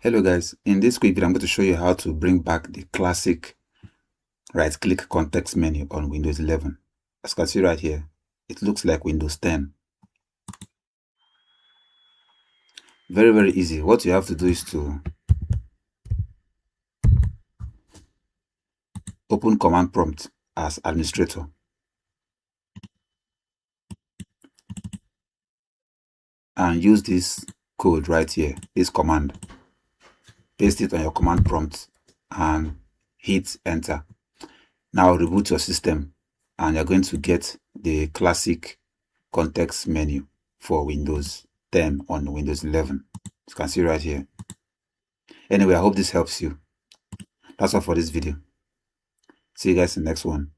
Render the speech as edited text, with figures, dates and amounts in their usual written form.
Hello guys, in this quick video I'm going to show you how to bring back the classic right-click context menu on Windows 11. As you can see right here, it looks like Windows 10. Very easy. What you have to do is to open command prompt as administrator. And use this code right here, this command. Paste it on your command prompt and hit enter. Now reboot your system and you're going to get the classic context menu for Windows 10 on Windows 11. You can see right here. Anyway, I hope this helps you. That's all for this video. See you guys in the next one.